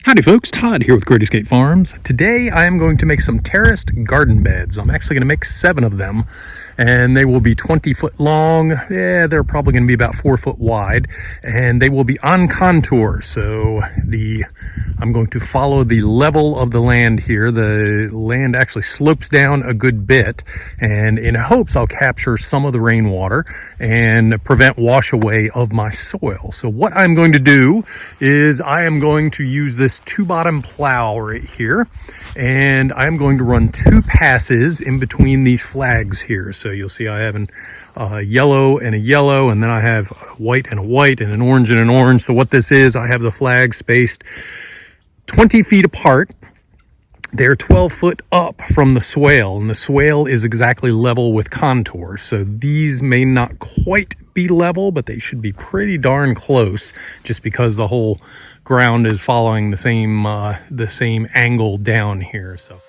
Howdy folks, Todd here with Great Escape Farms. Today I am going to make some terraced garden beds. I'm actually going to make 7 of them, and they will be 20 foot long. Yeah, they're probably going to be about 4 foot wide, and they will be on contour. So I'm going to follow the level of the land here. The land actually slopes down a good bit, and in hopes I'll capture some of the rainwater and prevent wash away of my soil. So what I'm going to do is I am going to use this 2-bottom plow right here, and I'm going to run 2 passes in between these flags here. So you'll see I have a yellow and a yellow, and then I have a white and a white, and an orange and an orange. So what this is, I have the flags spaced 20 feet apart. They're 12 foot up from the swale, and the swale is exactly level with contour. So these may not quite be level, but they should be pretty darn close, just because the whole ground is following the same angle down here. So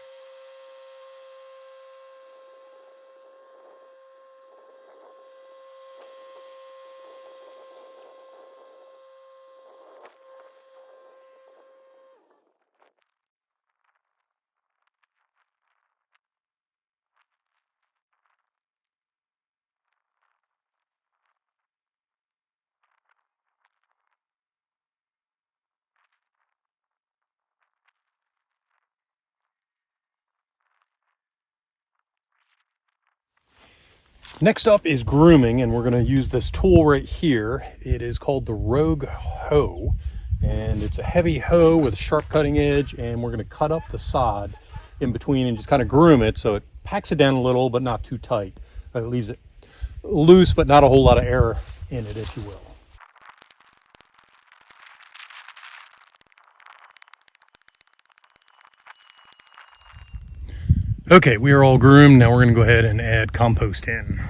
next up is grooming, and we're going to use this tool right here. It is called the Rogue Hoe, and it's a heavy hoe with a sharp cutting edge, and we're going to cut up the sod in between and just kind of groom it so it packs it down a little but not too tight. It leaves it loose but not a whole lot of air in it, if you will. Okay, we are all groomed. Now we're going to go ahead and add compost in.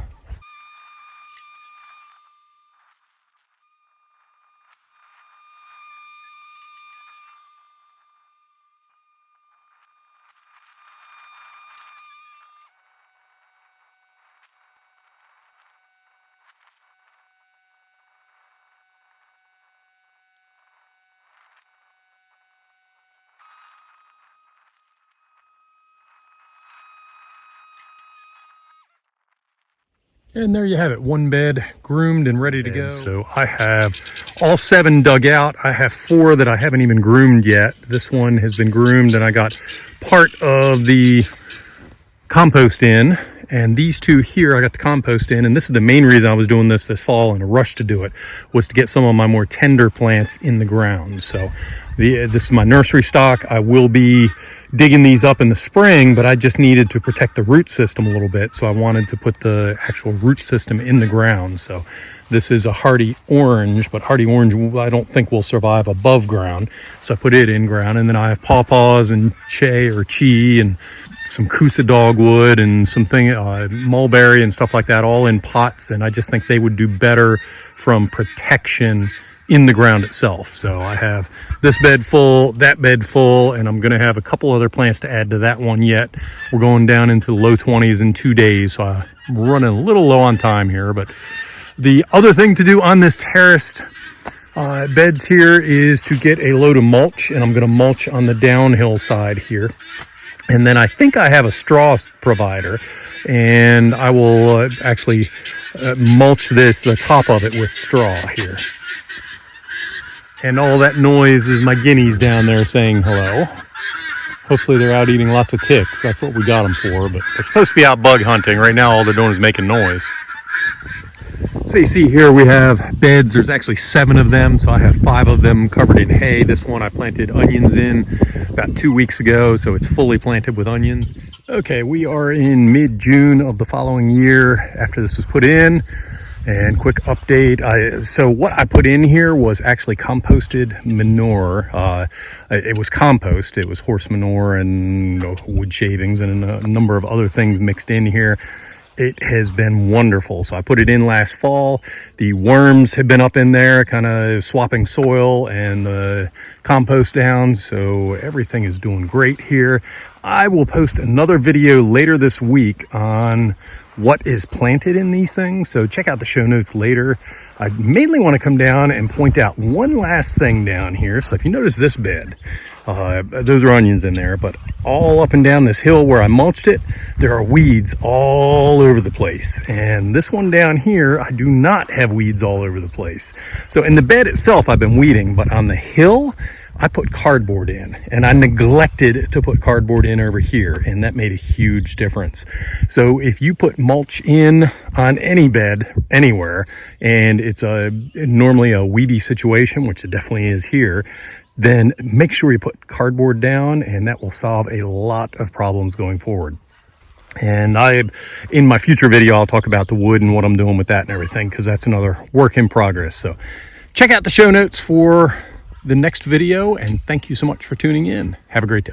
And there you have it, 1 bed groomed and ready to go. So I have all 7 dug out. I have 4 that I haven't even groomed yet. This one has been groomed, and I got part of the compost in. And these 2 here, I got the compost in. And this is the main reason I was doing this fall in a rush to do it, was to get some of my more tender plants in the ground. So this is my nursery stock. I will be digging these up in the spring, but I just needed to protect the root system a little bit. So I wanted to put the actual root system in the ground. So this is a hardy orange, but hardy orange I don't think will survive above ground. So I put it in ground, and then I have pawpaws and chi and some Coosa dogwood and something mulberry and stuff like that, all in pots. And I just think they would do better from protection in the ground itself. So I have this bed full, that bed full, and I'm going to have a couple other plants to add to that one yet. We're going down into the low 20s in 2 days, so I'm running a little low on time here. But the other thing to do on this terraced beds here is to get a load of mulch, and I'm going to mulch on the downhill side here. And then I think I have a straw provider, and I will actually mulch the top of it with straw here. And all that noise is my guineas down there saying hello. Hopefully they're out eating lots of ticks. That's what we got them for, but they're supposed to be out bug hunting. Right now all they're doing is making noise. So you see here we have beds. There's actually 7 of them, so I have 5 of them covered in hay. This one I planted onions in about 2 weeks ago, so it's fully planted with onions. Okay, we are in mid-June of the following year after this was put in. And quick update, so what I put in here was actually composted manure. It was compost, it was horse manure and wood shavings and a number of other things mixed in here. It has been wonderful. So I put it in last fall. The worms have been up in there kind of swapping soil and the compost down, so everything is doing great here. I will post another video later this week on what is planted in these things. So check out the show notes later. I mainly want to come down and point out one last thing down here. So if you notice this bed, those are onions in there, but all up and down this hill where I mulched it, there are weeds all over the place. And this one down here, I do not have weeds all over the place. So in the bed itself, I've been weeding, but on the hill, I put cardboard in, and I neglected to put cardboard in over here, and that made a huge difference. So if you put mulch in on any bed anywhere, and it's normally a weedy situation, which it definitely is here, then make sure you put cardboard down, and that will solve a lot of problems going forward. And in my future video, I'll talk about the wood and what I'm doing with that and everything, because that's another work in progress. So check out the show notes for the next video, and thank you so much for tuning in. Have a great day.